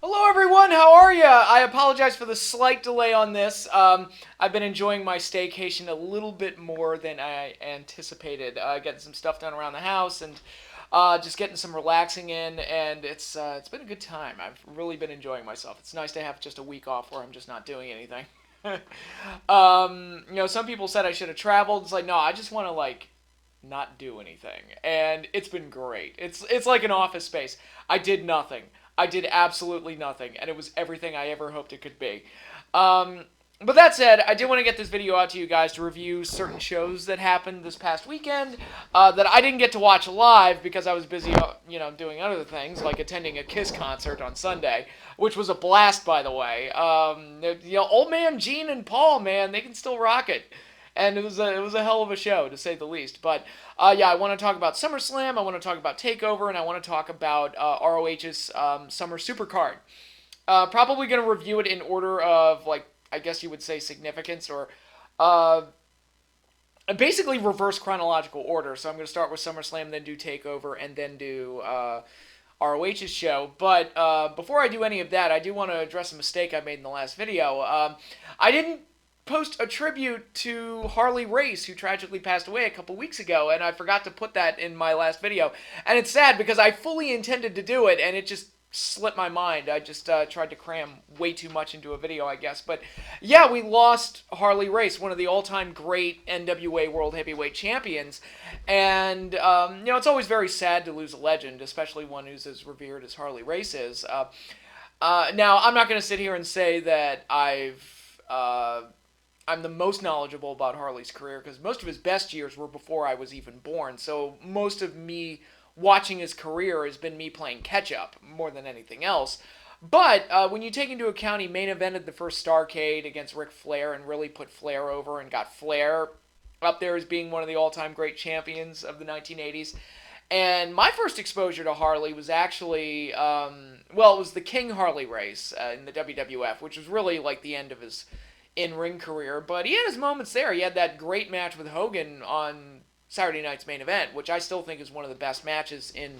Hello everyone, how are ya? I apologize for the slight delay on this. I've been enjoying my staycation a little bit more than I anticipated. Getting some stuff done around the house and just getting some relaxing in, and it's been a good time. I've really been enjoying myself. It's nice to have just a week off where I'm just not doing anything. Some people said I should have traveled. It's like, no, I just want to not do anything, and it's been great. It's like an office space. I did nothing. I did absolutely nothing, and it was everything I ever hoped it could be. But that said, I did want to get this video out to you guys to review certain shows that happened this past weekend that I didn't get to watch live because I was busy, doing other things, like attending a Kiss concert on Sunday, which was a blast, by the way. Old man Gene and Paul, man, they can still rock it. And it was a hell of a show, to say the least. But I want to talk about Summerslam, I want to talk about TakeOver, and I want to talk about ROH's Summer Supercard. Probably going to review it in order of, I guess you would say significance, or basically reverse chronological order. So I'm going to start with SummerSlam, then do TakeOver, and then do ROH's show. But before I do any of that, I do want to address a mistake I made in the last video. I didn't post a tribute to Harley Race, who tragically passed away a couple weeks ago, and I forgot to put that in my last video. And it's sad because I fully intended to do it, and it just slipped my mind. I just tried to cram way too much into a video, I guess. But yeah, we lost Harley Race, one of the all-time great NWA World Heavyweight Champions. And, it's always very sad to lose a legend, especially one who's as revered as Harley Race is. Now, I'm not going to sit here and say that I'm the most knowledgeable about Harley's career because most of his best years were before I was even born. So most of me watching his career has been me playing catch-up more than anything else. But when you take into account he main evented the first Starrcade against Ric Flair and really put Flair over and got Flair up there as being one of the all-time great champions of the 1980s. And my first exposure to Harley was actually, it was the King Harley Race in the WWF, which was really like the end of his in-ring career, but he had his moments there. He had that great match with Hogan on Saturday Night's Main Event, which I still think is one of the best matches in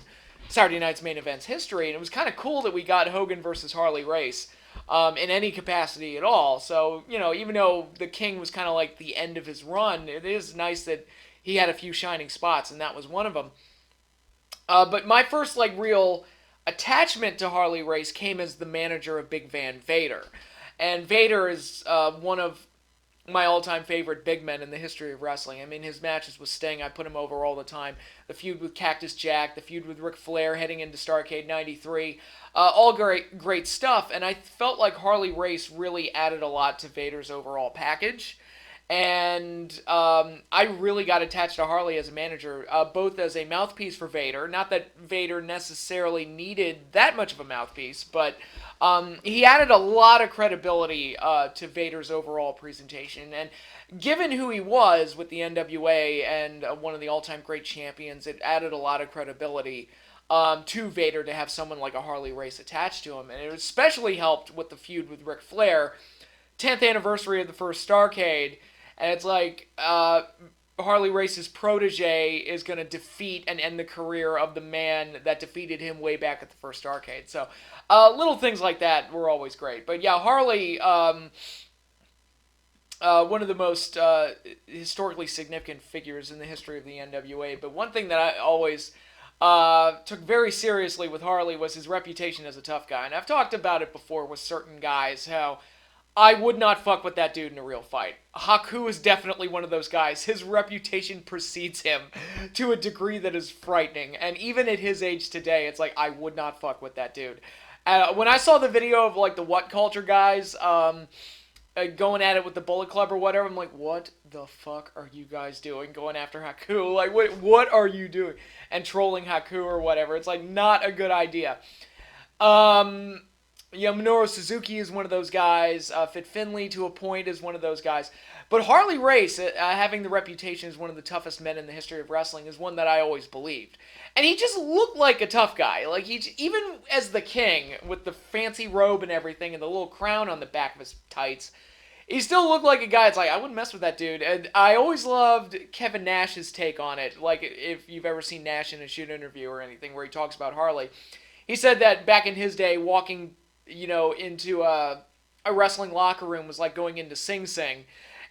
Saturday Night's Main Event's history, and it was kind of cool that we got Hogan versus Harley Race in any capacity at all. So, even though the King was kind of like the end of his run, it is nice that he had a few shining spots, and that was one of them. But my first, real attachment to Harley Race came as the manager of Big Van Vader. And Vader is one of my all-time favorite big men in the history of wrestling. I mean, his matches with Sting, I put him over all the time. The feud with Cactus Jack, the feud with Ric Flair heading into Starrcade 93. All great stuff. And I felt like Harley Race really added a lot to Vader's overall package. And I really got attached to Harley as a manager, both as a mouthpiece for Vader. Not that Vader necessarily needed that much of a mouthpiece, but he added a lot of credibility to Vader's overall presentation. And given who he was with the NWA and one of the all-time great champions, it added a lot of credibility to Vader to have someone like a Harley Race attached to him. And it especially helped with the feud with Ric Flair, 10th anniversary of the first Starrcade. And it's like Harley Race's protege is going to defeat and end the career of the man that defeated him way back at the first Starrcade. So little things like that were always great. But yeah, Harley, one of the most historically significant figures in the history of the NWA. But one thing that I always took very seriously with Harley was his reputation as a tough guy. And I've talked about it before with certain guys, how I would not fuck with that dude in a real fight. Haku is definitely one of those guys. His reputation precedes him to a degree that is frightening. And even at his age today, it's like, I would not fuck with that dude. When I saw the video of, the What Culture guys going at it with the Bullet Club or whatever, I'm like, what the fuck are you guys doing going after Haku? Like, what are you doing? And trolling Haku or whatever. It's, not a good idea. Minoru Suzuki is one of those guys. Fit Finlay, to a point, is one of those guys. But Harley Race, having the reputation as one of the toughest men in the history of wrestling, is one that I always believed. And he just looked like a tough guy. Even as the King, with the fancy robe and everything, and the little crown on the back of his tights, he still looked like a guy. It's like, I wouldn't mess with that dude. And I always loved Kevin Nash's take on it. If you've ever seen Nash in a shoot interview or anything where he talks about Harley. He said that back in his day, walking into a wrestling locker room was like going into Sing Sing.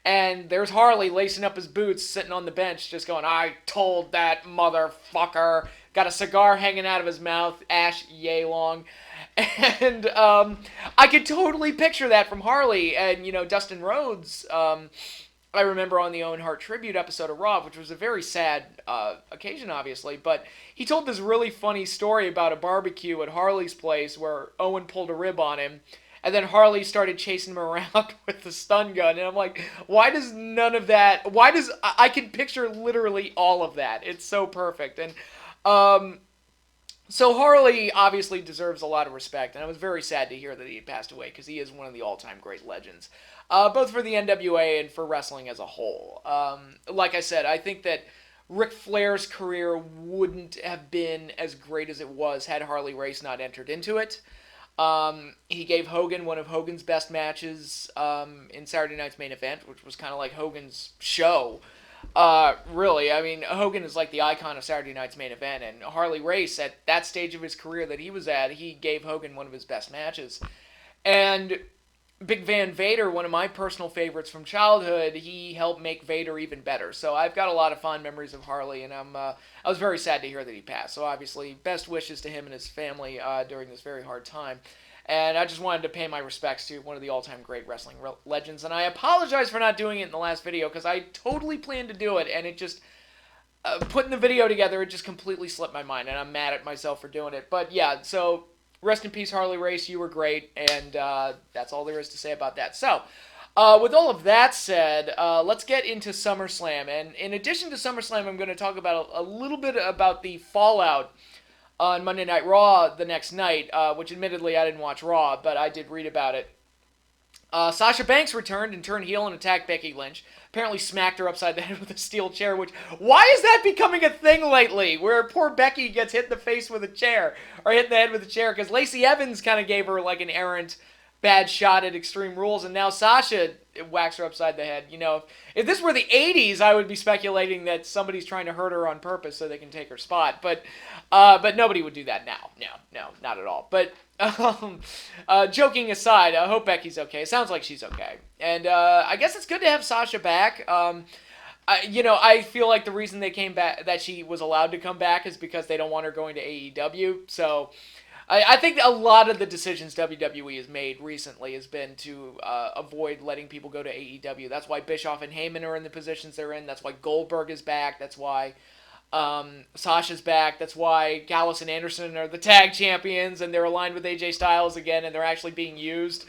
And there's Harley lacing up his boots, sitting on the bench, just going, I told that motherfucker. Got a cigar hanging out of his mouth, ash yay long. And I could totally picture that from Harley. And, Dustin Rhodes, I remember on the Owen Hart tribute episode of Raw, which was a very sad occasion, obviously, but he told this really funny story about a barbecue at Harley's place where Owen pulled a rib on him. And then Harley started chasing him around with the stun gun. And I'm like, why does none of that... I can picture literally all of that. It's so perfect. And so Harley obviously deserves a lot of respect. And I was very sad to hear that he had passed away because he is one of the all-time great legends. Both for the NWA and for wrestling as a whole. Like I said, I think that Ric Flair's career wouldn't have been as great as it was had Harley Race not entered into it. He gave Hogan one of Hogan's best matches in Saturday Night's Main Event, which was kind of like Hogan's show. Really, I mean, Hogan is like the icon of Saturday Night's Main Event, and Harley Race, at that stage of his career that he was at, he gave Hogan one of his best matches. And Big Van Vader, one of my personal favorites from childhood, he helped make Vader even better. So I've got a lot of fond memories of Harley, and I was very sad to hear that he passed. So obviously, best wishes to him and his family during this very hard time. And I just wanted to pay my respects to one of the all-time great wrestling legends. And I apologize for not doing it in the last video, because I totally planned to do it, and it just... putting the video together, it just completely slipped my mind, and I'm mad at myself for doing it. But yeah, so... rest in peace, Harley Race. You were great, and that's all there is to say about that. So, with all of that said, let's get into SummerSlam. And in addition to SummerSlam, I'm going to talk about a little bit about the fallout on Monday Night Raw the next night, which admittedly I didn't watch Raw, but I did read about it. Sasha Banks returned and turned heel and attacked Becky Lynch. Apparently smacked her upside the head with a steel chair, which... why is that becoming a thing lately? Where poor Becky gets hit in the face with a chair. Or hit in the head with a chair. Because Lacey Evans kind of gave her like an errant bad shot at Extreme Rules. And now Sasha whacks her upside the head. If this were the 80s, I would be speculating that somebody's trying to hurt her on purpose so they can take her spot. But nobody would do that now. No, not at all. But... joking aside, I hope Becky's okay. It sounds like she's okay. And I guess it's good to have Sasha back. I feel like the reason they came back, that she was allowed to come back, is because they don't want her going to AEW. So I think a lot of the decisions WWE has made recently has been to avoid letting people go to AEW. That's why Bischoff and Heyman are in the positions they're in. That's why Goldberg is back. That's why... Sasha's back. That's why Gallus and Anderson are the tag champions, and they're aligned with AJ Styles again, and they're actually being used.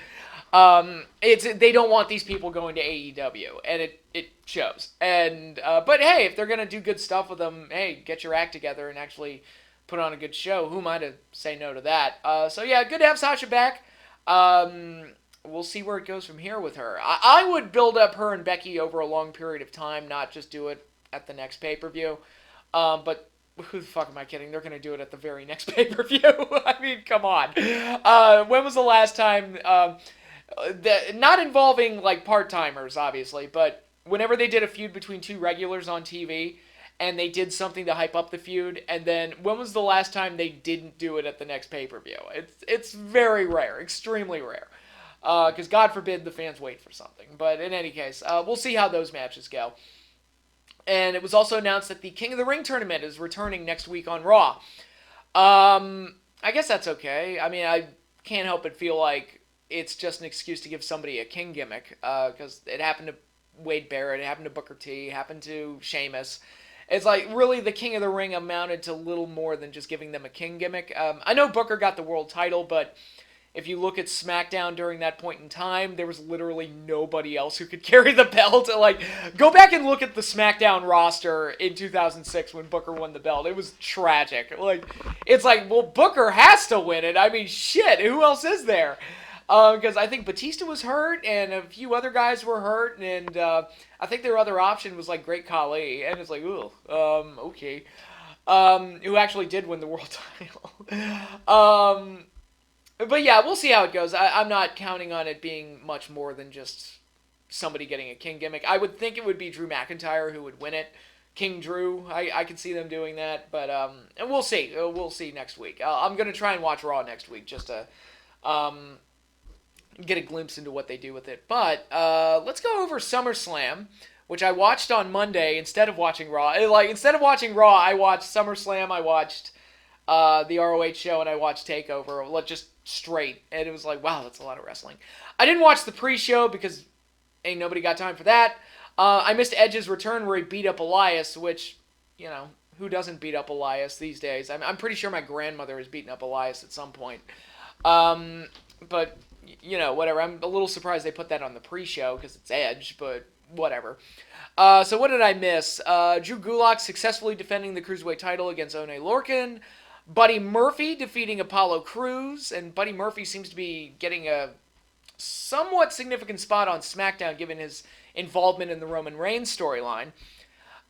They don't want these people going to AEW, and it shows. And but hey, if they're gonna do good stuff with them, hey, get your act together and actually put on a good show. Who am I to say no to that? So yeah, good to have Sasha back. We'll see where it goes from here with her. I would build up her and Becky over a long period of time, not just do it at the next pay-per-view. But who the fuck am I kidding? They're going to do it at the very next pay-per-view. I mean, come on. When was the last time, not involving, like, part-timers, obviously, but whenever they did a feud between two regulars on TV, and they did something to hype up the feud, and then when was the last time they didn't do it at the next pay-per-view? It's very rare, extremely rare. Because God forbid the fans wait for something. But in any case, we'll see how those matches go. And it was also announced that the King of the Ring tournament is returning next week on Raw. I guess that's okay. I mean, I can't help but feel like it's just an excuse to give somebody a King gimmick. Because it happened to Wade Barrett, it happened to Booker T, it happened to Sheamus. It's like, really, the King of the Ring amounted to little more than just giving them a King gimmick. I know Booker got the world title, but... if you look at SmackDown during that point in time, there was literally nobody else who could carry the belt. Like, go back and look at the SmackDown roster in 2006 when Booker won the belt. It was tragic. Like, it's like, well, Booker has to win it. I mean, shit, who else is there? Because I think Batista was hurt, and a few other guys were hurt, and I think their other option was, like, Great Khali. And it's like, ooh, okay. Who actually did win the world title. But yeah, we'll see how it goes. I'm not counting on it being much more than just somebody getting a King gimmick. I would think it would be Drew McIntyre who would win it. King Drew, I could see them doing that. But and we'll see. We'll see next week. I'm going to try and watch Raw next week just to Um, get a glimpse into what they do with it. But let's go over SummerSlam, which I watched on Monday instead of watching Raw. Instead of watching Raw, I watched SummerSlam. I watched the ROH show, and I watched TakeOver, just straight. And it was like, wow, that's a lot of wrestling. I didn't watch the pre-show because ain't nobody got time for that. I missed Edge's return where he beat up Elias, which, who doesn't beat up Elias these days? I'm pretty sure my grandmother has beaten up Elias at some point. But, whatever. I'm a little surprised they put that on the pre-show because it's Edge, but whatever. So what did I miss? Drew Gulak successfully defending the Cruiserweight title against Oney Lorcan. Buddy Murphy defeating Apollo Crews. And Buddy Murphy seems to be getting a somewhat significant spot on SmackDown given his involvement in the Roman Reigns storyline.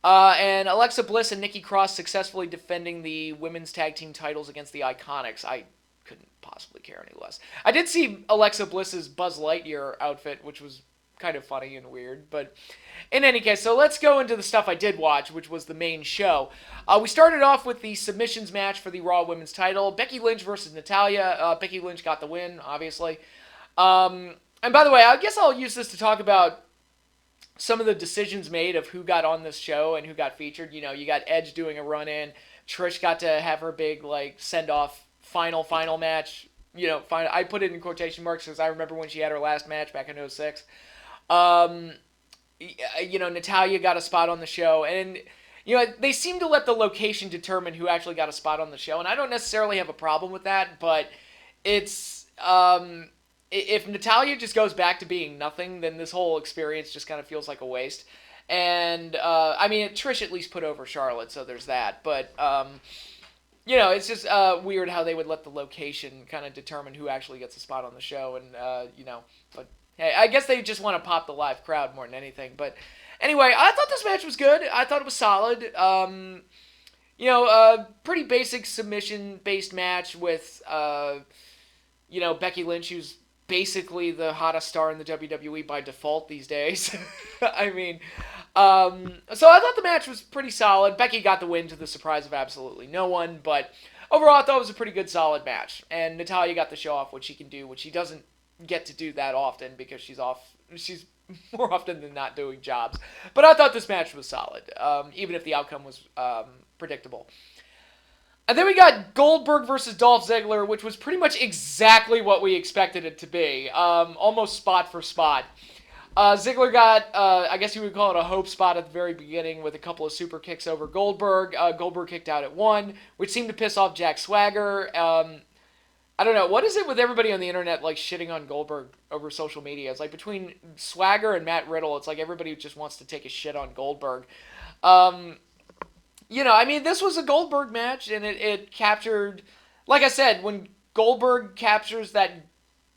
And Alexa Bliss and Nikki Cross successfully defending the women's tag team titles against the Iconics. I couldn't possibly care any less. I did see Alexa Bliss's Buzz Lightyear outfit, which was kind of funny and weird. But in any case, so let's go into the stuff I did watch, which was the main show. We started off with the submissions match for the Raw Women's title. Becky Lynch versus Natalya. Becky Lynch got the win, obviously. And by the way, I guess I'll use this to talk about some of the decisions made of who got on this show and who got featured. You got Edge doing a run-in. Trish got to have her big, send-off final match. I put it in quotation marks because I remember when she had her last match back in 2006. Natalya got a spot on the show. And, they seem to let the location determine who actually got a spot on the show. And I don't necessarily have a problem with that, but it's... if Natalya just goes back to being nothing, then this whole experience just kind of feels like a waste. And, Trish at least put over Charlotte, so there's that. But, it's just weird how they would let the location kind of determine who actually gets a spot on the show. And, but, hey, I guess they just want to pop the live crowd more than anything. But, anyway, I thought this match was good. I thought it was solid. A pretty basic submission-based match with, Becky Lynch, who's basically the hottest star in the WWE by default these days. So I thought the match was pretty solid. Becky got the win to the surprise of absolutely no one, but overall I thought it was a pretty good, solid match. And Natalya got to show off what she can do, which she doesn't get to do that often because she's more often than not doing jobs. But I thought this match was solid, even if the outcome was predictable. And then we got Goldberg versus Dolph Ziggler, which was pretty much exactly what we expected it to be. Almost spot for spot. Ziggler got, I guess you would call it a hope spot at the very beginning with a couple of super kicks over Goldberg. Goldberg kicked out at 1, which seemed to piss off Jack Swagger. I don't know. What is it with everybody on the internet, shitting on Goldberg over social media? It's between Swagger and Matt Riddle, it's everybody just wants to take a shit on Goldberg. This was a Goldberg match, and it captured, like I said, when Goldberg captures that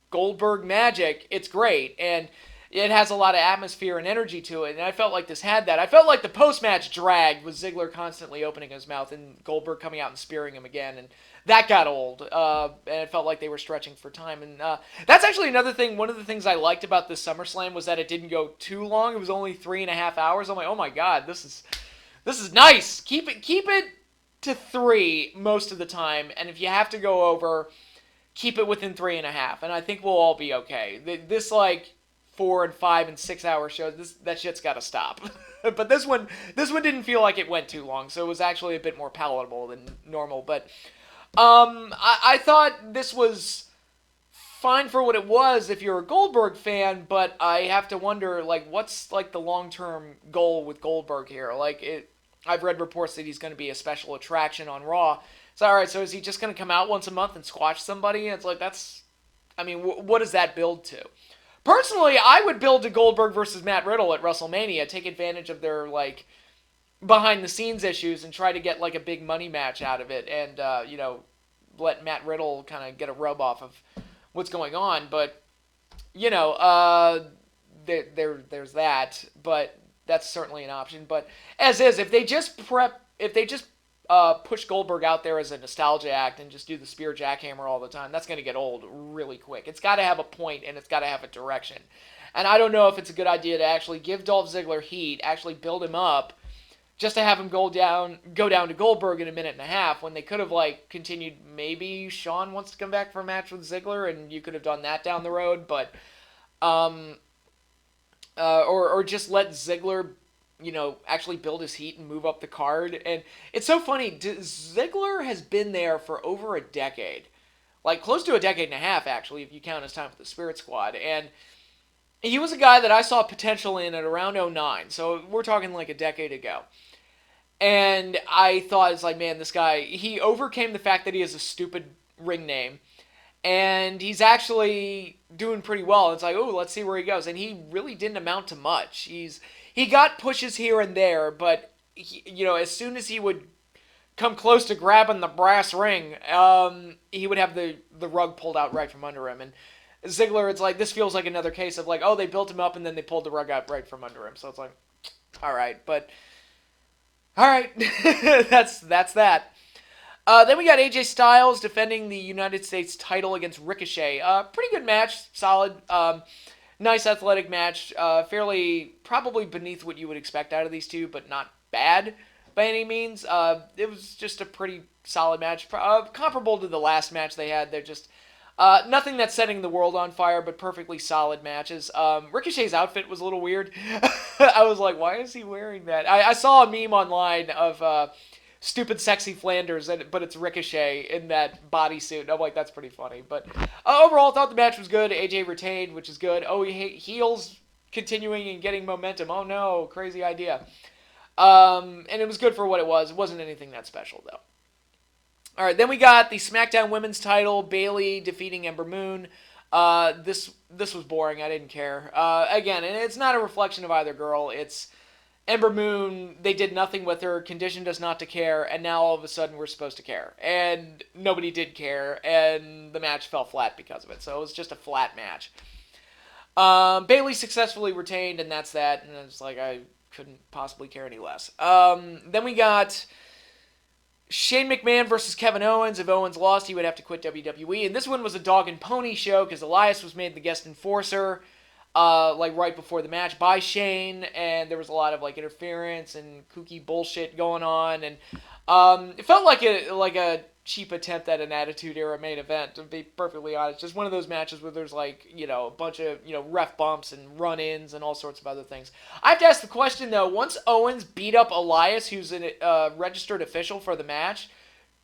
Goldberg magic, it's great, and it has a lot of atmosphere and energy to it, and I felt like this had that. I felt like the post-match drag was Ziggler constantly opening his mouth and Goldberg coming out and spearing him again, and that got old, and it felt like they were stretching for time, and that's actually another thing. One of the things I liked about this SummerSlam was that it didn't go too long. It was only 3.5 hours. I'm like, oh my god, this is nice. Keep it to 3 most of the time, and if you have to go over, keep it within 3.5, and I think we'll all be okay. This 4 and 5 and 6 hour shows, that shit's got to stop. But this one didn't feel like it went too long, so it was actually a bit more palatable than normal. But I thought this was fine for what it was if you're a Goldberg fan, but I have to wonder, what's the long-term goal with Goldberg here? I've read reports that he's going to be a special attraction on Raw. So, all right, so is he just going to come out once a month and squash somebody? And it's what does that build to? Personally, I would build to Goldberg versus Matt Riddle at WrestleMania, take advantage of their, behind-the-scenes issues and try to get, a big money match out of it and, let Matt Riddle kind of get a rub off of what's going on. But, there's that, but that's certainly an option. But as is, if they just push Goldberg out there as a nostalgia act and just do the spear jackhammer all the time, that's going to get old really quick. It's got to have a point and it's got to have a direction. And I don't know if it's a good idea to actually give Dolph Ziggler heat, actually build him up just to have him go down to Goldberg in a minute and a half when they could have like continued. Maybe Shawn wants to come back for a match with Ziggler, and you could have done that down the road, but or just let Ziggler, actually build his heat and move up the card. And it's so funny. Ziggler has been there for over a decade, like close to a decade and a half actually, if you count his time with the Spirit Squad, and he was a guy that I saw potential in at around '09, so we're talking like a decade ago. And I thought, it's like, man, this guy, he overcame the fact that he has a stupid ring name. And he's actually doing pretty well. It's like, oh, let's see where he goes. And he really didn't amount to much. He got pushes here and there, but, as soon as he would come close to grabbing the brass ring, he would have the rug pulled out right from under him. And Ziggler, it's like, this feels like another case of like, oh, they built him up and then they pulled the rug out right from under him. So it's like, all right, but... All right, that's that. Then we got AJ Styles defending the United States title against Ricochet. Pretty good match, solid, nice athletic match. Fairly, probably beneath what you would expect out of these two, but not bad by any means. It was just a pretty solid match, comparable to the last match they had. They're just nothing that's setting the world on fire, but perfectly solid matches. Ricochet's outfit was a little weird. I was like, why is he wearing that? I saw a meme online of stupid sexy Flanders, but it's Ricochet in that bodysuit. And I'm like, that's pretty funny. But overall, I thought the match was good. AJ retained, which is good. Oh, heels continuing and getting momentum. Oh no, crazy idea. And it was good for what it was. It wasn't anything that special, though. All right, then we got the SmackDown Women's title, Bayley defeating Ember Moon. This was boring. I didn't care. Again, and it's not a reflection of either girl. It's Ember Moon. They did nothing with her, conditioned us not to care, and now all of a sudden we're supposed to care. And nobody did care, and the match fell flat because of it. So it was just a flat match. Bayley successfully retained, and that's that. And it's like I couldn't possibly care any less. Then we got Shane McMahon versus Kevin Owens. If Owens lost, he would have to quit WWE. And this one was a dog and pony show because Elias was made the guest enforcer, right before the match by Shane, and there was a lot of like interference and kooky bullshit going on, and it felt like a cheap attempt at an Attitude Era main event, to be perfectly honest. Just one of those matches where there's like, a bunch of, ref bumps and run-ins and all sorts of other things. I have to ask the question though, once Owens beat up Elias, who's a registered official for the match,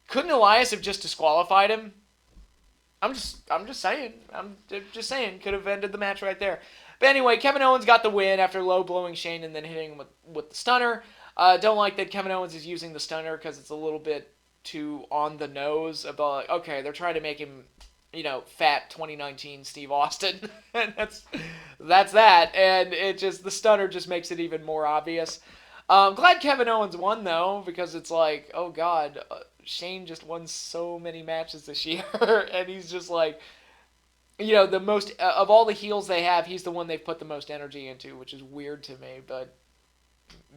couldn't Elias have just disqualified him? I'm just saying. Could have ended the match right there. But anyway, Kevin Owens got the win after low-blowing Shane and then hitting him with the stunner. Don't like that Kevin Owens is using the stunner because it's a little bit too on the nose about, like, okay, they're trying to make him, fat 2019 Steve Austin. And that's that. And the stunner just makes it even more obvious. Glad Kevin Owens won, though, because it's like, oh, God, Shane just won so many matches this year. And he's just like, the most, of all the heels they have, he's the one they've put the most energy into, which is weird to me, but,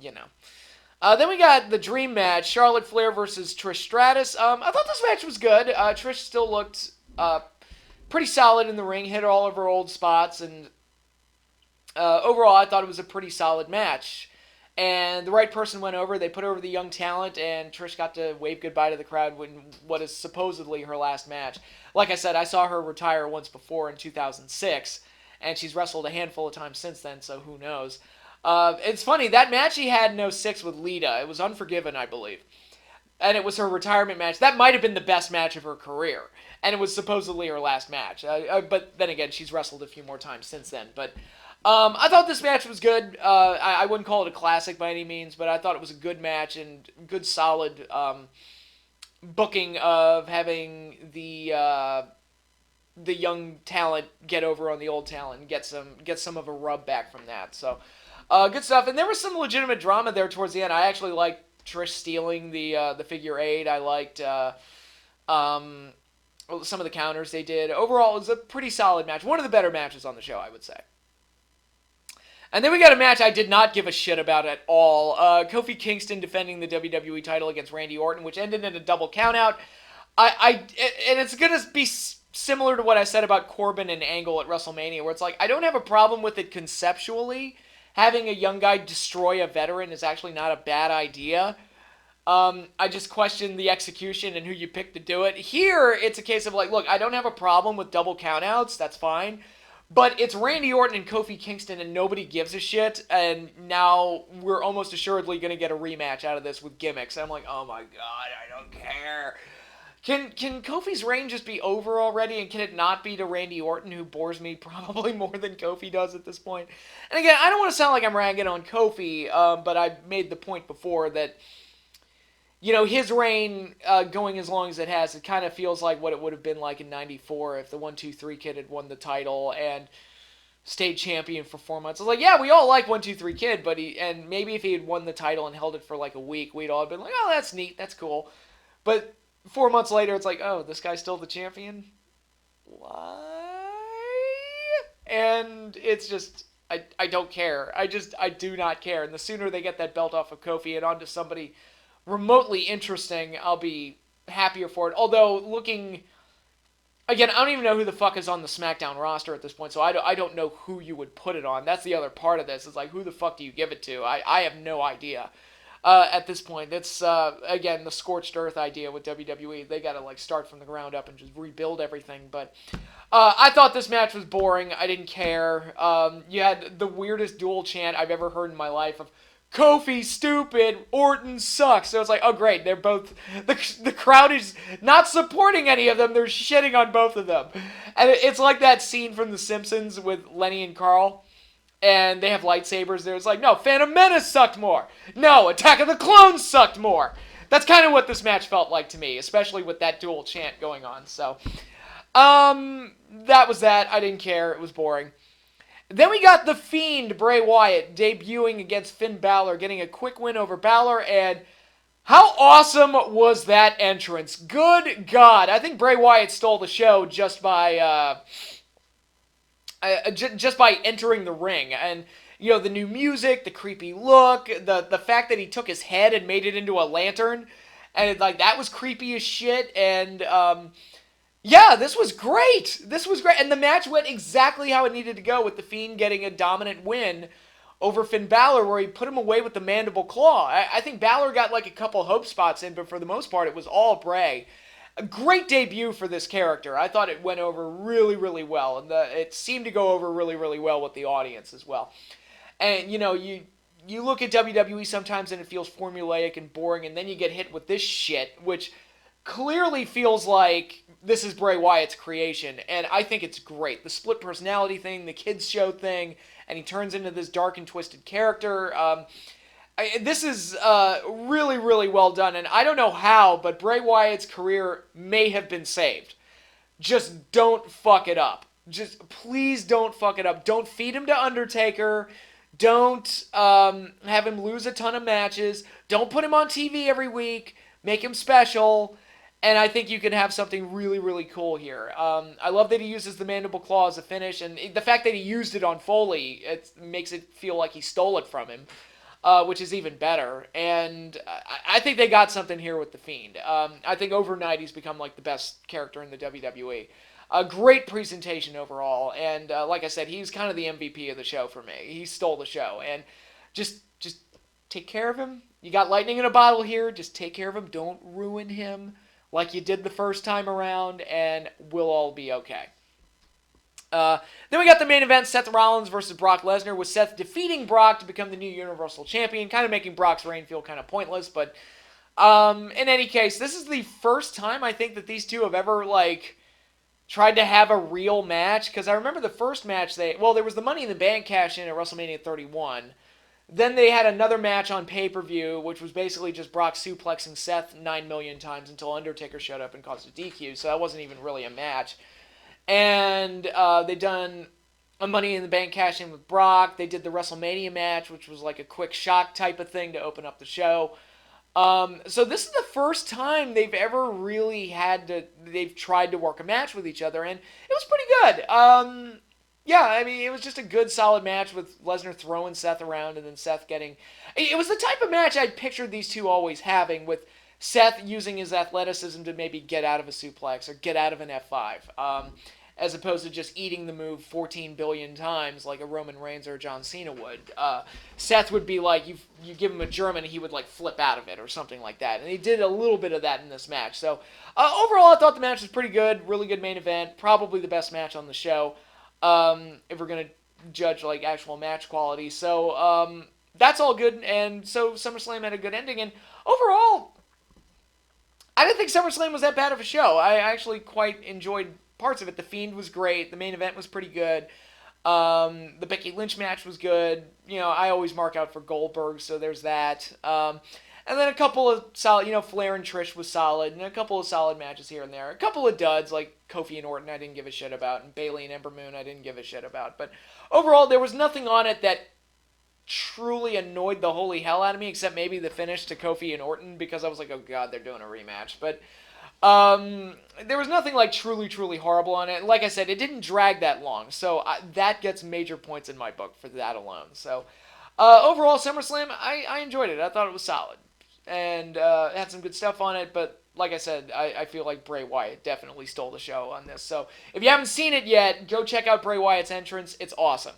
Then we got the dream match, Charlotte Flair versus Trish Stratus. I thought this match was good. Trish still looked pretty solid in the ring, hit all of her old spots, and overall I thought it was a pretty solid match. And the right person went over. They put over the young talent, and Trish got to wave goodbye to the crowd in what is supposedly her last match. Like I said, I saw her retire once before in 2006, and she's wrestled a handful of times since then, so who knows. It's funny, that match she had in '06 with Lita, it was Unforgiven, I believe. And it was her retirement match. That might have been the best match of her career. And it was supposedly her last match. But then again, she's wrestled a few more times since then. But I thought this match was good. I wouldn't call it a classic by any means, but I thought it was a good match and good solid booking of having the young talent get over on the old talent and get some of a rub back from that. So good stuff. And there was some legitimate drama there towards the end. I actually liked Trish stealing the figure eight. I liked some of the counters they did. Overall, it was a pretty solid match. One of the better matches on the show, I would say. And then we got a match I did not give a shit about at all. Kofi Kingston defending the WWE title against Randy Orton, which ended in a double countout. And it's going to be similar to what I said about Corbin and Angle at WrestleMania, where it's like, I don't have a problem with it conceptually, having a young guy destroy a veteran is actually not a bad idea. I just question the execution and who you pick to do it. Here, it's a case of like, look, I don't have a problem with double countouts. That's fine. But it's Randy Orton and Kofi Kingston, and nobody gives a shit. And now we're almost assuredly going to get a rematch out of this with gimmicks. I'm like, oh my god, I don't care. Can Kofi's reign just be over already, and can it not be to Randy Orton, who bores me probably more than Kofi does at this point? And again, I don't want to sound like I'm ragging on Kofi, but I made the point before that, you know, his reign going as long as it has, it kind of feels like what it would have been like in '94 if the 1-2-3 Kid had won the title and stayed champion for 4 months. It's like, yeah, we all like 1-2-3 Kid, but maybe if he had won the title and held it for like a week, we'd all have been like, oh, that's neat, that's cool. But 4 months later, it's like, oh, this guy's still the champion? Why? And it's just, I don't care. I do not care. And the sooner they get that belt off of Kofi and onto somebody remotely interesting, I'll be happier for it. Although, looking... Again, I don't even know who the fuck is on the SmackDown roster at this point, so I don't know who you would put it on. That's the other part of this. It's like, who the fuck do you give it to? I have no idea at this point. It's, again, the scorched earth idea with WWE. They gotta, like, start from the ground up and just rebuild everything. But I thought this match was boring. I didn't care. You had the weirdest dual chant I've ever heard in my life of, Kofi stupid, Orton sucks. So it's like, oh great, they're both, the crowd is not supporting any of them, they're shitting on both of them. And it's like that scene from The Simpsons with Lenny and Carl, and they have lightsabers there. It's like, no, Phantom Menace sucked more. No, Attack of the Clones sucked more. That's kind of what this match felt like to me, especially with that dual chant going on. So, that was that. I didn't care. It was boring. Then we got The Fiend, Bray Wyatt, debuting against Finn Balor, getting a quick win over Balor, and how awesome was that entrance? Good God. I think Bray Wyatt stole the show just by entering the ring. And, you know, the new music, the creepy look, the fact that he took his head and made it into a lantern, and, like, that was creepy as shit, and, yeah, this was great. This was great. And the match went exactly how it needed to go, with The Fiend getting a dominant win over Finn Balor, where he put him away with the mandible claw. I think Balor got like a couple hope spots in, but for the most part, it was all Bray. A great debut for this character. I thought it went over really, really well. And it seemed to go over really, really well with the audience as well. And, you know, you look at WWE sometimes and it feels formulaic and boring, and then you get hit with this shit, which clearly feels like this is Bray Wyatt's creation, and I think it's great. The split personality thing, the kids show thing, and he turns into this dark and twisted character. This is really, really well done, and I don't know how, but Bray Wyatt's career may have been saved. Just don't fuck it up. Just please don't fuck it up. Don't feed him to Undertaker. Don't have him lose a ton of matches. Don't put him on TV every week. Make him special. And I think you can have something really, really cool here. I love that he uses the mandible claw as a finish, and the fact that he used it on Foley, it makes it feel like he stole it from him, which is even better. And I think they got something here with The Fiend. I think overnight he's become like the best character in the WWE. A great presentation overall, and like I said, he's kind of the MVP of the show for me. He stole the show, and just take care of him. You got lightning in a bottle here. Just take care of him. Don't ruin him like you did the first time around, and we'll all be okay. Then we got the main event, Seth Rollins versus Brock Lesnar, with Seth defeating Brock to become the new Universal Champion, kind of making Brock's reign feel kind of pointless, but in any case, this is the first time I think that these two have ever, like, tried to have a real match, because I remember the first match there was the Money in the Bank cash-in at WrestleMania 31. Then they had another match on pay-per-view, which was basically just Brock suplexing Seth 9 million times until Undertaker showed up and caused a DQ, so that wasn't even really a match. And they done a Money in the Bank cash-in with Brock. They did the WrestleMania match, which was like a quick shock type of thing to open up the show. So this is the first time they've ever really they've tried to work a match with each other, and it was pretty good. Yeah, I mean, it was just a good, solid match with Lesnar throwing Seth around and then Seth getting... It was the type of match I'd pictured these two always having, with Seth using his athleticism to maybe get out of a suplex or get out of an F5. as opposed to just eating the move 14 billion times like a Roman Reigns or a John Cena would. Seth would be like, you give him a German, he would like flip out of it or something like that. And he did a little bit of that in this match. So overall, I thought the match was pretty good. Really good main event. Probably the best match on the show. If we're going to judge like actual match quality. So that's all good. And so SummerSlam had a good ending. And overall, I didn't think SummerSlam was that bad of a show. I actually quite enjoyed parts of it. The Fiend was great. The main event was pretty good. The Becky Lynch match was good. You know, I always mark out for Goldberg, so there's that. And then a couple of solid, you know, Flair and Trish was solid, and a couple of solid matches here and there. A couple of duds, like Kofi and Orton, I didn't give a shit about, and Bayley and Ember Moon, I didn't give a shit about. But overall, there was nothing on it that truly annoyed the holy hell out of me, except maybe the finish to Kofi and Orton, because I was like, oh god, they're doing a rematch. But there was nothing like truly horrible on it. Like I said, it didn't drag that long, so that gets major points in my book for that alone. So overall, SummerSlam, I enjoyed it. I thought it was solid, and it had some good stuff on it, but like I said, I feel like Bray Wyatt definitely stole the show on this. So if you haven't seen it yet, go check out Bray Wyatt's entrance. It's awesome.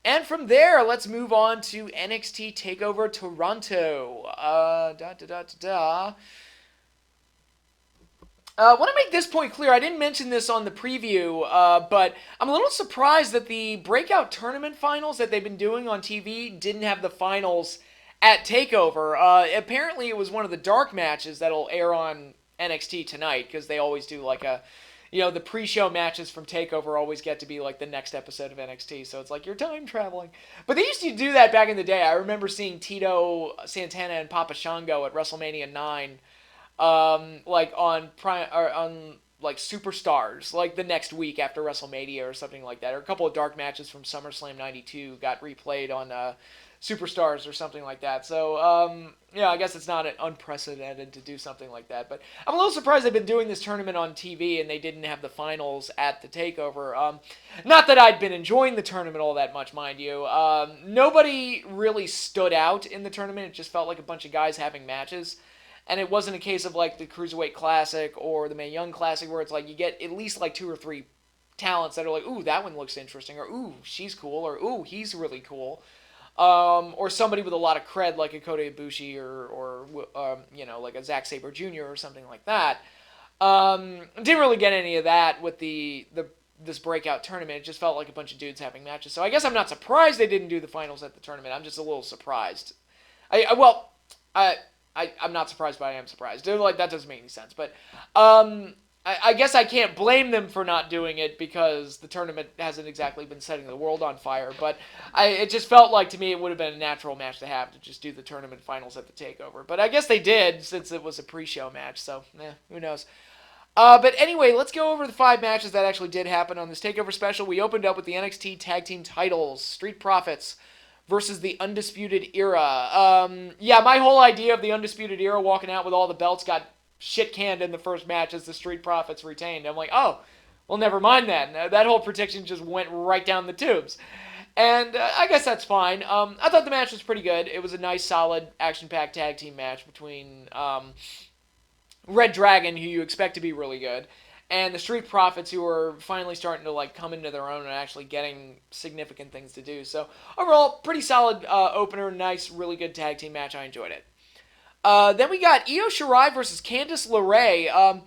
And from there, let's move on to NXT TakeOver Toronto. I want to make this point clear. I didn't mention this on the preview, but I'm a little surprised that the breakout tournament finals that they've been doing on TV didn't have the finals at TakeOver. Apparently, it was one of the dark matches that'll air on NXT tonight, because they always do like a, you know, the pre-show matches from TakeOver always get to be like the next episode of NXT, so it's like you're time traveling. But they used to do that back in the day. I remember seeing Tito Santana and Papa Shango at WrestleMania 9, like on like Superstars, like the next week after WrestleMania or something like that. Or a couple of dark matches from SummerSlam 92 got replayed on Superstars or something like that. So, yeah, I guess it's not unprecedented to do something like that. But I'm a little surprised they've been doing this tournament on TV and they didn't have the finals at the TakeOver. Not that I'd been enjoying the tournament all that much, mind you. Nobody really stood out in the tournament. It just felt like a bunch of guys having matches. And it wasn't a case of like the Cruiserweight Classic or the Mae Young Classic where it's like you get at least like 2 or 3 talents that are like, ooh, that one looks interesting, or ooh, she's cool, or ooh, he's really cool. Or somebody with a lot of cred like a Kota Ibushi or you know, like a Zack Sabre Jr. or something like that. Didn't really get any of that with this breakout tournament. It just felt like a bunch of dudes having matches. So I guess I'm not surprised they didn't do the finals at the tournament. I'm just a little surprised. I'm not surprised, but I am surprised. Like, that doesn't make any sense. But I guess I can't blame them for not doing it because the tournament hasn't exactly been setting the world on fire. But it just felt like, to me, it would have been a natural match to have to just do the tournament finals at the TakeOver. But I guess they did, since it was a pre-show match. So, who knows. But anyway, let's go over the 5 matches that actually did happen on this TakeOver special. We opened up with the NXT Tag Team titles, Street Profits versus the Undisputed Era. Yeah, my whole idea of the Undisputed Era walking out with all the belts got shit-canned in the first match as the Street Profits retained. I'm like, oh, well, never mind then. That whole prediction just went right down the tubes. And I guess that's fine. I thought the match was pretty good. It was a nice, solid, action-packed tag team match between Red Dragon, who you expect to be really good, and the Street Profits, who are finally starting to like come into their own and actually getting significant things to do. So overall, pretty solid opener, nice, really good tag team match. I enjoyed it. Then we got Io Shirai versus Candice LeRae.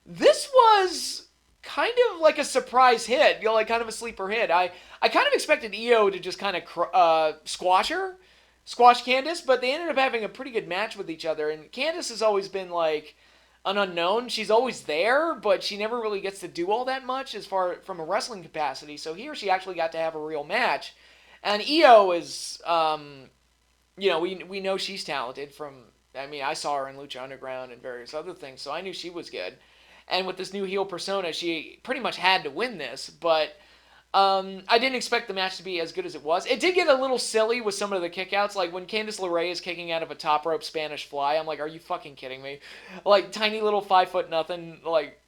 This was kind of like a surprise hit, you know, like kind of a sleeper hit. I kind of expected Io to just kind of squash Candice, but they ended up having a pretty good match with each other. And Candice has always been like an unknown. She's always there, but she never really gets to do all that much as far from a wrestling capacity. So here she actually got to have a real match. And Io is, you know, we know she's talented from, I mean, I saw her in Lucha Underground and various other things, so I knew she was good. And with this new heel persona, she pretty much had to win this, but I didn't expect the match to be as good as it was. It did get a little silly with some of the kickouts. Like, when Candice LeRae is kicking out of a top rope Spanish fly, I'm like, are you fucking kidding me? Like, tiny little 5' nothing, like,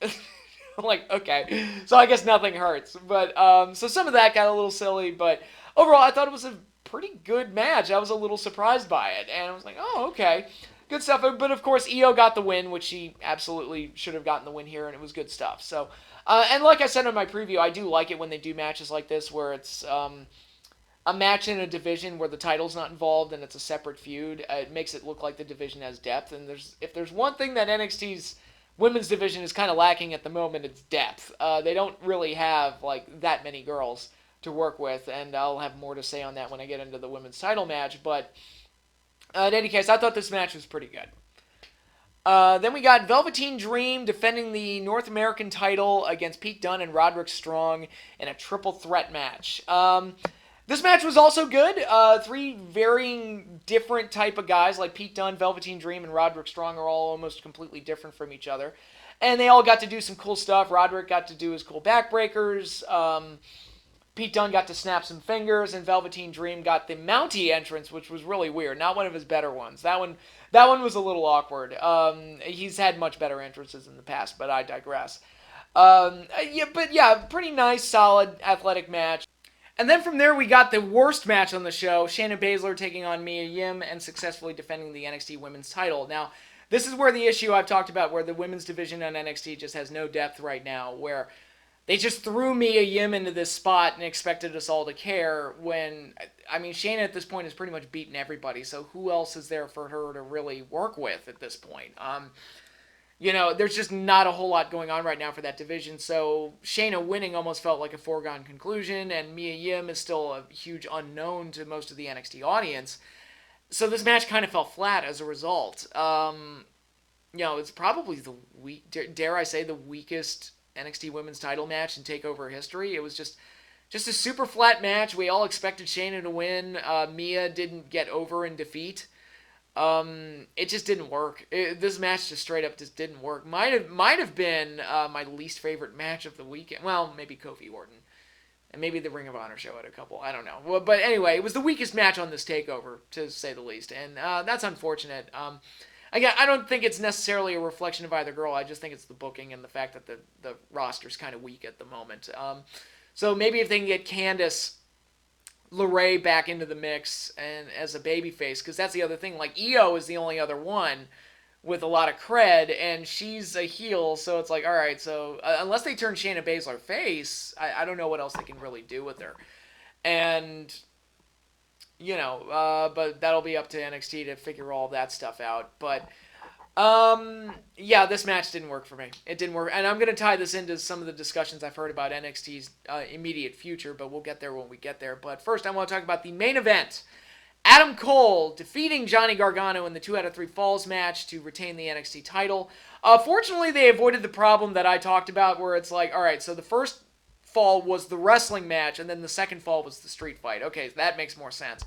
like, okay. So I guess nothing hurts. But, so some of that got a little silly, but overall, I thought it was a pretty good match. I was a little surprised by it, and I was like, oh, okay. Good stuff. But, of course, Io got the win, which she absolutely should have gotten the win here, and it was good stuff. So, And like I said in my preview, I do like it when they do matches like this where it's a match in a division where the title's not involved and it's a separate feud. It makes it look like the division has depth. And if there's one thing that NXT's women's division is kind of lacking at the moment, it's depth. They don't really have like that many girls to work with, and I'll have more to say on that when I get into the women's title match. But in any case, I thought this match was pretty good. Then we got Velveteen Dream defending the North American title against Pete Dunne and Roderick Strong in a triple threat match. This match was also good. Three varying different type of guys like Pete Dunne, Velveteen Dream, and Roderick Strong are all almost completely different from each other. And they all got to do some cool stuff. Roderick got to do his cool backbreakers. Pete Dunne got to snap some fingers, and Velveteen Dream got the Mountie entrance, which was really weird. Not one of his better ones. That one was a little awkward. He's had much better entrances in the past, but I digress. Pretty nice, solid, athletic match. And then from there, we got the worst match on the show, Shayna Baszler taking on Mia Yim and successfully defending the NXT Women's title. Now, this is where the issue I've talked about, where the women's division on NXT just has no depth right now, where they just threw Mia Yim into this spot and expected us all to care when, I mean, Shayna at this point has pretty much beaten everybody, so who else is there for her to really work with at this point? There's just not a whole lot going on right now for that division, so Shayna winning almost felt like a foregone conclusion, and Mia Yim is still a huge unknown to most of the NXT audience. So this match kind of fell flat as a result. It's probably dare I say, the weakest NXT Women's title match in TakeOver history. It was just a super flat match. We all expected Shayna to win. Mia didn't get over in defeat. It just didn't work. This match just straight up just didn't work. Might have been my least favorite match of the weekend. Well, maybe Kofi Orton. And maybe the Ring of Honor show had a couple. I don't know. Well, but anyway, it was the weakest match on this TakeOver, to say the least. And that's unfortunate. Again, I don't think it's necessarily a reflection of either girl. I just think it's the booking and the fact that the roster's kind of weak at the moment. So maybe if they can get Candice LeRae back into the mix and as a babyface, because that's the other thing. Like, Io is the only other one with a lot of cred, and she's a heel, so it's like, all right, so unless they turn Shayna Baszler face, I don't know what else they can really do with her. And, but that'll be up to NXT to figure all that stuff out. But, this match didn't work for me. It didn't work. And I'm going to tie this into some of the discussions I've heard about NXT's immediate future, but we'll get there when we get there. But first, I want to talk about the main event. Adam Cole defeating Johnny Gargano in the 2 out of 3 falls match to retain the NXT title. Fortunately, they avoided the problem that I talked about, where it's like, all right, so the first fall was the wrestling match, and then the second fall was the street fight. Okay, that makes more sense.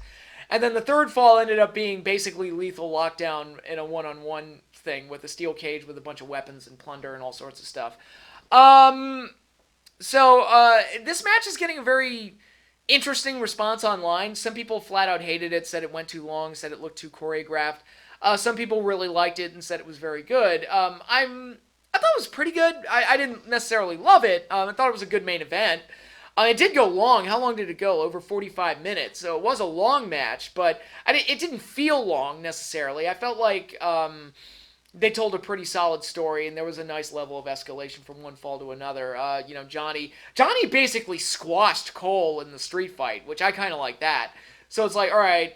And then the third fall ended up being basically lethal lockdown in a one-on-one thing with a steel cage with a bunch of weapons and plunder and all sorts of stuff. This match is getting a very interesting response online. Some people flat out hated it, said it went too long, said it looked too choreographed. Some people really liked it and said it was very good. I thought it was pretty good. I didn't necessarily love it. I thought it was a good main event. It did go long. How long did it go? Over 45 minutes. So it was a long match, but it didn't feel long necessarily. I felt like they told a pretty solid story, and there was a nice level of escalation from one fall to another. Johnny basically squashed Cole in the street fight, which I kind of like that. So it's like, all right,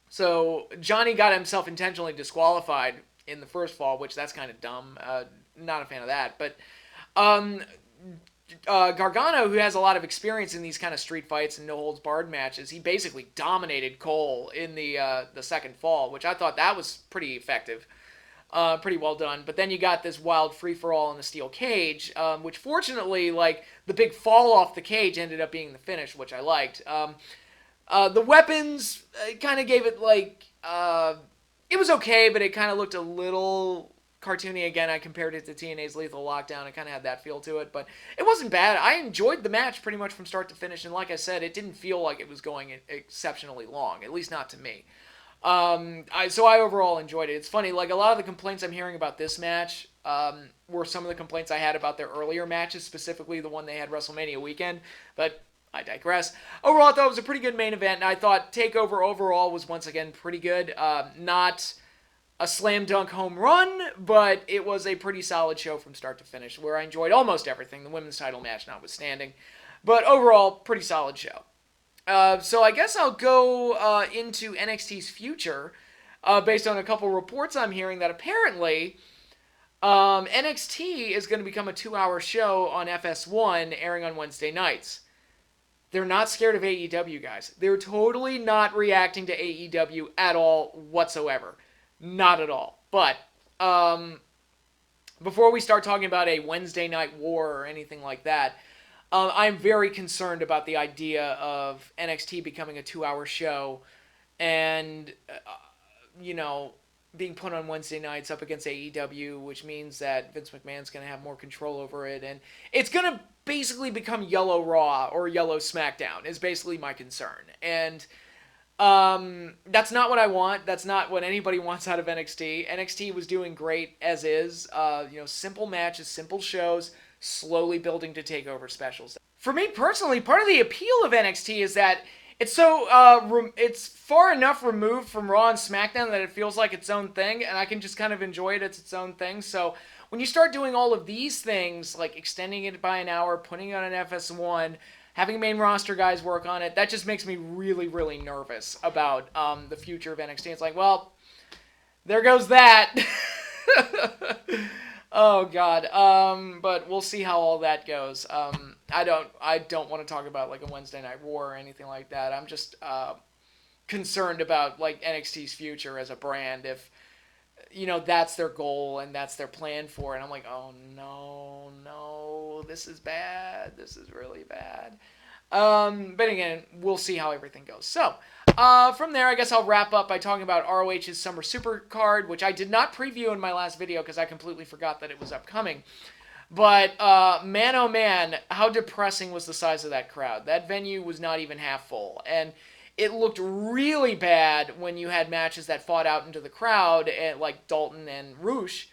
so Johnny got himself intentionally disqualified in the first fall, which that's kind of dumb. Not a fan of that. But Gargano, who has a lot of experience in these kind of street fights and no-holds-barred matches, he basically dominated Cole in the second fall, which I thought that was pretty effective. Pretty well done. But then you got this wild free-for-all in the steel cage, which fortunately, like, the big fall off the cage ended up being the finish, which I liked. The weapons kind of gave it, like, it was okay, but it kind of looked a little cartoony again. I compared it to TNA's Lethal Lockdown. It kind of had that feel to it, but it wasn't bad. I enjoyed the match pretty much from start to finish, and like I said, it didn't feel like it was going exceptionally long, at least not to me. So I overall enjoyed it. It's funny, like, a lot of the complaints I'm hearing about this match were some of the complaints I had about their earlier matches, specifically the one they had WrestleMania weekend, but I digress. Overall, I thought it was a pretty good main event, and I thought TakeOver overall was once again pretty good. Not a slam dunk home run, but it was a pretty solid show from start to finish, where I enjoyed almost everything, the women's title match notwithstanding. But overall, pretty solid show. So I guess I'll go into NXT's future, based on a couple reports I'm hearing that apparently NXT is going to become a 2-hour show on FS1 airing on Wednesday nights. They're not scared of AEW, guys. They're totally not reacting to AEW at all whatsoever. Not at all. But before we start talking about a Wednesday night war or anything like that, I'm very concerned about the idea of NXT becoming a 2-hour show and, being put on Wednesday nights up against AEW, which means that Vince McMahon's going to have more control over it. And it's going to basically become Yellow Raw or Yellow SmackDown is basically my concern. And that's not what I want. That's not what anybody wants out of NXT. NXT was doing great as is. Simple matches, simple shows, slowly building to takeover specials. For me personally, part of the appeal of NXT is that it's so it's far enough removed from Raw and SmackDown that it feels like its own thing, and I can just kind of enjoy it as its own thing. So when you start doing all of these things, like extending it by an hour, putting it on an FS1, having main roster guys work on it, that just makes me really, really nervous about the future of NXT. It's like, well, there goes that. Oh God. But we'll see how all that goes. I don't want to talk about like a Wednesday Night War or anything like that. I'm just concerned about like NXT's future as a brand. If that's their goal and that's their plan for it. And I'm like, oh no, this is bad. This is really bad. But again, we'll see how everything goes. So, from there, I guess I'll wrap up by talking about ROH's Summer Supercard, which I did not preview in my last video because I completely forgot that it was upcoming. But, man oh man, how depressing was the size of that crowd. That venue was not even half full. And it looked really bad when you had matches that fought out into the crowd, like Dalton and Roosh.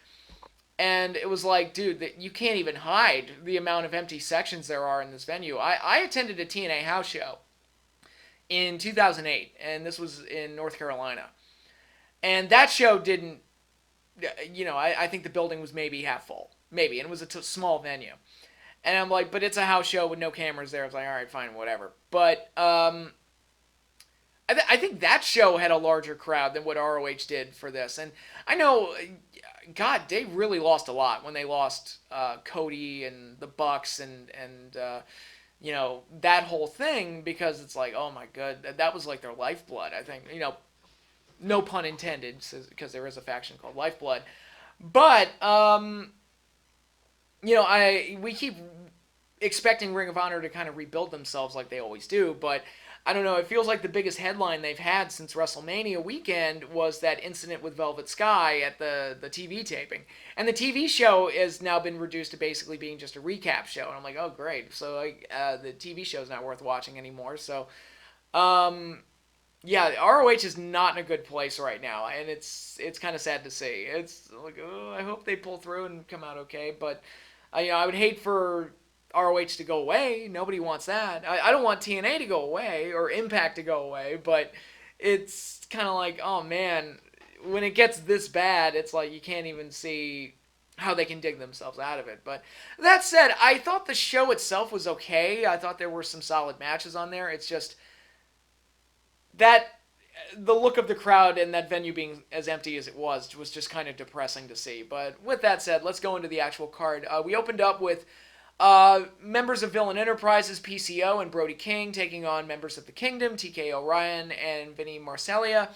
And it was like, dude, you can't even hide the amount of empty sections there are in this venue. I attended a TNA house show in 2008, and this was in North Carolina. And that show didn't, I think the building was maybe half full. Maybe, and it was a small venue. And I'm like, but it's a house show with no cameras there. I was like, all right, fine, whatever. But I think that show had a larger crowd than what ROH did for this. And I know, God, they really lost a lot when they lost Cody and the Bucks and that whole thing, because it's like, oh my God, that was like their lifeblood. I think, no pun intended, because there is a faction called Lifeblood. But, we keep expecting Ring of Honor to kind of rebuild themselves like they always do, but I don't know, it feels like the biggest headline they've had since WrestleMania weekend was that incident with Velvet Sky at the TV taping. And the TV show has now been reduced to basically being just a recap show. And I'm like, oh, great. So the TV show's not worth watching anymore. So, ROH is not in a good place right now. And it's kind of sad to see. It's like, oh, I hope they pull through and come out okay. But, I would hate for ROH to go away. Nobody wants that. I don't want TNA to go away or Impact to go away, but it's kind of like, oh man, when it gets this bad, it's like you can't even see how they can dig themselves out of it. But that said, I thought the show itself was okay. I thought there were some solid matches on there. It's just that the look of the crowd and that venue being as empty as it was just kind of depressing to see. But with that said, let's go into the actual card. We opened up with members of Villain Enterprises, PCO, and Brody King taking on members of the Kingdom, TK O'Ryan and Vinny Marcellia.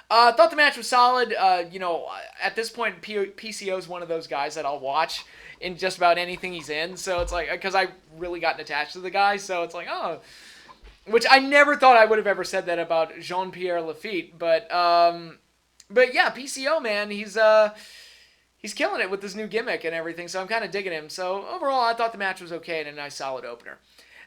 Thought the match was solid. At this point, PCO is one of those guys that I'll watch in just about anything he's in. So it's like, because I've really gotten attached to the guy, so it's like, oh. Which I never thought I would have ever said that about Jean-Pierre Lafitte. But yeah, PCO, man, he's killing it with this new gimmick and everything, so I'm kind of digging him. So overall, I thought the match was okay and a nice solid opener.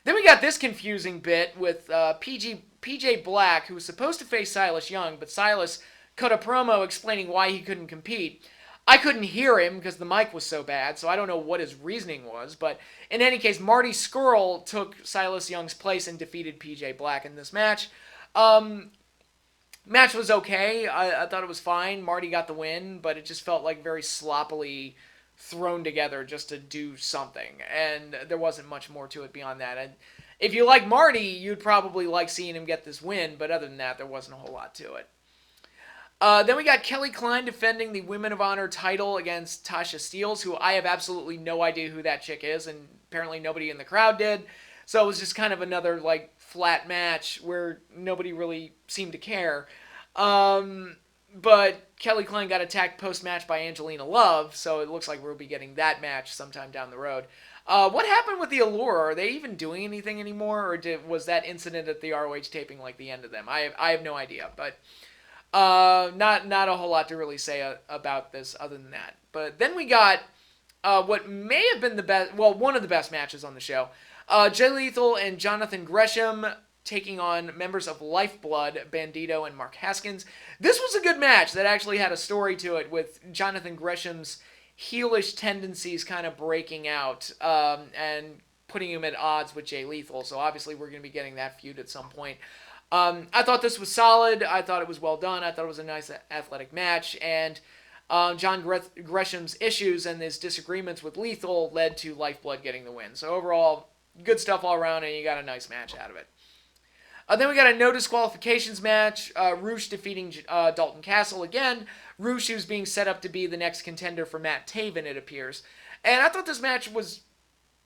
Then we got this confusing bit with PJ Black, who was supposed to face Silas Young, but Silas cut a promo explaining why he couldn't compete. I couldn't hear him because the mic was so bad, so I don't know what his reasoning was, but in any case, Marty Scurll took Silas Young's place and defeated PJ Black in this match. Match was okay. I thought it was fine. Marty got the win, but it just felt like very sloppily thrown together just to do something. And there wasn't much more to it beyond that. And if you like Marty, you'd probably like seeing him get this win, but other than that, there wasn't a whole lot to it. Then we got Kelly Klein defending the Women of Honor title against Tasha Steelz, who I have absolutely no idea who that chick is, and apparently nobody in the crowd did. So it was just kind of another like flat match where nobody really seemed to care. But Kelly Klein got attacked post-match by Angelina Love, so it looks like we'll be getting that match sometime down the road. What happened with the Allure? Are they even doing anything anymore, or was that incident at the ROH taping like the end of them? I have no idea, but not a whole lot to really say about this other than that. But then we got what may have been the best, well, one of the best matches on the show. Jay Lethal and Jonathan Gresham taking on members of Lifeblood, Bandito and Mark Haskins. This was a good match that actually had a story to it, with Jonathan Gresham's heelish tendencies kind of breaking out and putting him at odds with Jay Lethal. So obviously we're going to be getting that feud at some point. I thought this was solid. I thought it was well done. I thought it was a nice athletic match. And John Gresham's issues and his disagreements with Lethal led to Lifeblood getting the win. So overall, good stuff all around, and you got a nice match out of it. Then we got a no disqualifications match. Roosh defeating Dalton Castle again. Roosh, who's being set up to be the next contender for Matt Taven, it appears. And I thought this match was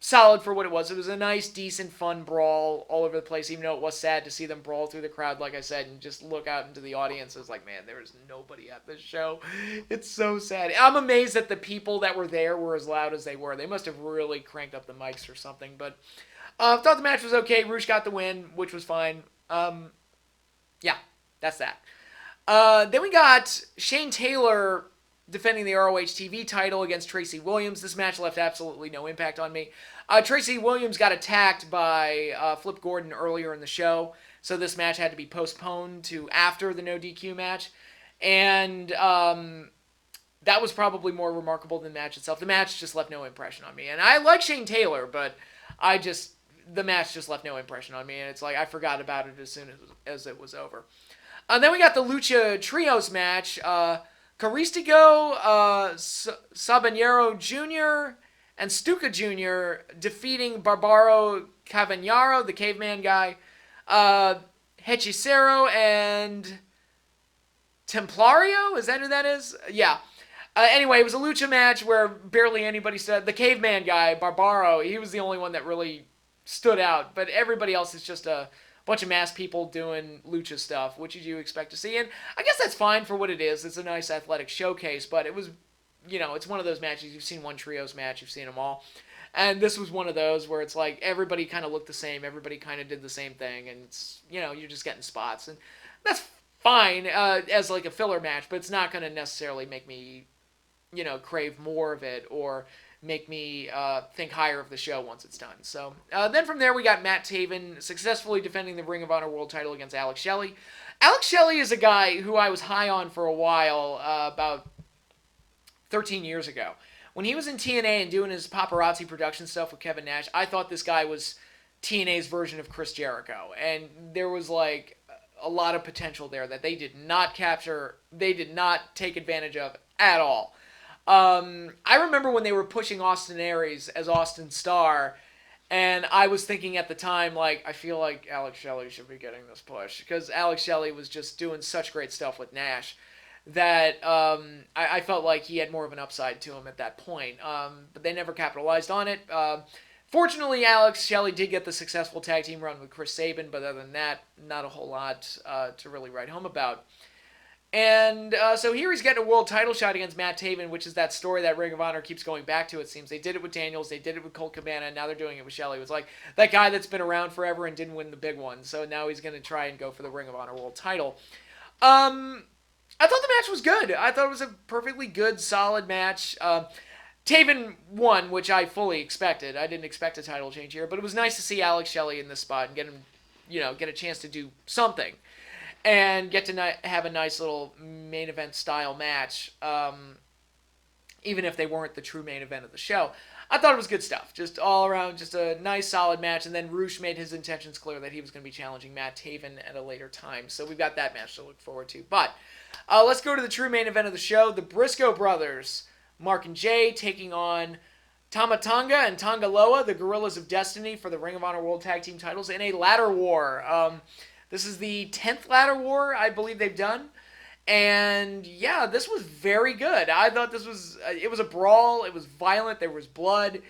solid for what it was. It was a nice, decent, fun brawl all over the place, even though it was sad to see them brawl through the crowd, like I said, and just look out into the audience. It's like, man, there is nobody at this show. It's so sad. I'm amazed that the people that were there were as loud as they were. They must have really cranked up the mics or something, but thought the match was okay. Roosh got the win, which was fine. Yeah, that's that. Then we got Shane Taylor defending the ROH TV title against Tracy Williams. This match left absolutely no impact on me. Tracy Williams got attacked by Flip Gordon earlier in the show, so this match had to be postponed to after the no DQ match. And that was probably more remarkable than the match itself. The match just left no impression on me. And I like Shane Taylor, but the match just left no impression on me, and it's like I forgot about it as soon as it was over. Then we got the Lucha Trios match. Caristigo, Sabanero Jr., and Stuka Jr. defeating Barbaro Cavanaro, the caveman guy, Hechicero, and Templario? Is that who that is? Yeah. Anyway, it was a lucha match where barely anybody said. The caveman guy, Barbaro, he was the only one that really stood out, but everybody else is just a bunch of masked people doing lucha stuff, which you expect to see, and I guess that's fine for what it is. It's a nice athletic showcase, but it was, it's one of those matches. You've seen one trios match, you've seen them all, and this was one of those where it's like everybody kind of looked the same, everybody kind of did the same thing, and it's, you're just getting spots, and that's fine as like a filler match, but it's not going to necessarily make me, crave more of it or make me think higher of the show once it's done. So then from there we got Matt Taven successfully defending the Ring of Honor World title against Alex Shelley. Alex Shelley is a guy who I was high on for a while, about 13 years ago. When he was in TNA and doing his paparazzi production stuff with Kevin Nash, I thought this guy was TNA's version of Chris Jericho. And there was like a lot of potential there that they did not capture, they did not take advantage of at all. I remember when they were pushing Austin Aries as Austin Starr, and I was thinking at the time, like, I feel like Alex Shelley should be getting this push, because Alex Shelley was just doing such great stuff with Nash that I felt like he had more of an upside to him at that point, but they never capitalized on it. Fortunately, Alex Shelley did get the successful tag team run with Chris Sabin, but other than that, not a whole lot to really write home about. And so here he's getting a world title shot against Matt Taven, which is that story that Ring of Honor keeps going back to, it seems. They did it with Daniels, they did it with Colt Cabana, and now they're doing it with Shelley. It was like that guy that's been around forever and didn't win the big one, so now he's going to try and go for the Ring of Honor world title. I thought the match was good. I thought it was a perfectly good, solid match. Taven won, which I fully expected. I didn't expect a title change here, but it was nice to see Alex Shelley in this spot and get him, get a chance to do something. And get to have a nice little main event style match, even if they weren't the true main event of the show. I thought it was good stuff. Just all around, just a nice, solid match. And then Roosh made his intentions clear that he was going to be challenging Matt Taven at a later time. So we've got that match to look forward to. But let's go to the true main event of the show. The Briscoe brothers, Mark and Jay, taking on Tama Tonga and Tonga Loa, the Gorillas of Destiny, for the Ring of Honor World Tag Team titles in a ladder war. This is the 10th ladder war I believe they've done. And yeah, this was very good. I thought this was, it was a brawl, it was violent, there was blood,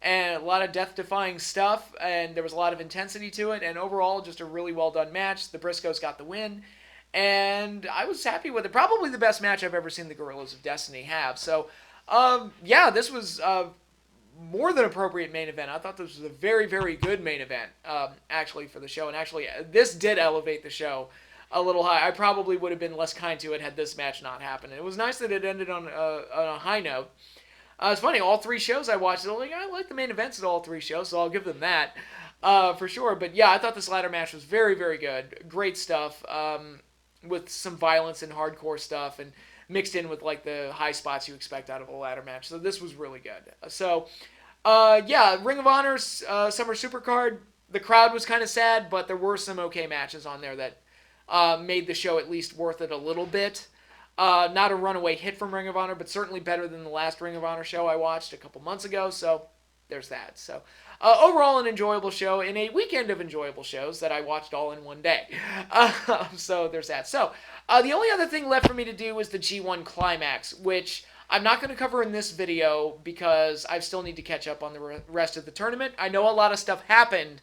and a lot of death-defying stuff, and there was a lot of intensity to it, and overall, just a really well-done match. The Briscoes got the win, and I was happy with it. Probably the best match I've ever seen the Gorillas of Destiny have. So, yeah, this was more than appropriate main event. I thought this was a very, very good main event, actually, for the show, and actually, this did elevate the show a little high. I probably would have been less kind to it had this match not happened. And it was nice that it ended on a high note. It's funny, all three shows I watched, I like the main events at all three shows, so I'll give them that for sure. But yeah, I thought this ladder match was very, very good. Great stuff, with some violence and hardcore stuff, and mixed in with like the high spots you expect out of a ladder match. So this was really good. So, yeah, Ring of Honor's Summer Supercard. The crowd was kind of sad, but there were some okay matches on there that made the show at least worth it a little bit. Not a runaway hit from Ring of Honor, but certainly better than the last Ring of Honor show I watched a couple months ago, so there's that. So, overall an enjoyable show in a weekend of enjoyable shows that I watched all in one day. So there's that. So, the only other thing left for me to do is the G1 Climax, which I'm not going to cover in this video because I still need to catch up on the rest of the tournament. I know a lot of stuff happened,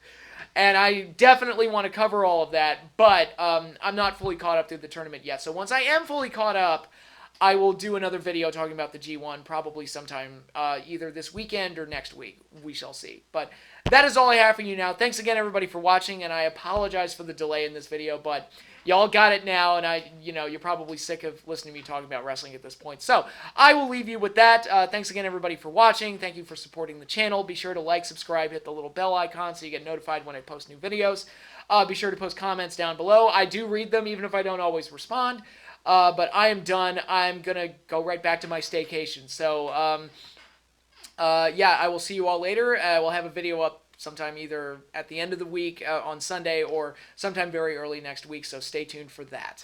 and I definitely want to cover all of that, but I'm not fully caught up through the tournament yet. So once I am fully caught up, I will do another video talking about the G1 probably sometime either this weekend or next week. We shall see. But that is all I have for you now. Thanks again, everybody, for watching, and I apologize for the delay in this video, but y'all got it now, and you're probably sick of listening to me talking about wrestling at this point. So I will leave you with that. Thanks again, everybody, for watching. Thank you for supporting the channel. Be sure to like, subscribe, hit the little bell icon so you get notified when I post new videos. Be sure to post comments down below. I do read them, even if I don't always respond. But I am done. I'm going to go right back to my staycation. So, yeah, I will see you all later. We'll have a video up sometime either at the end of the week on Sunday or sometime very early next week, so stay tuned for that.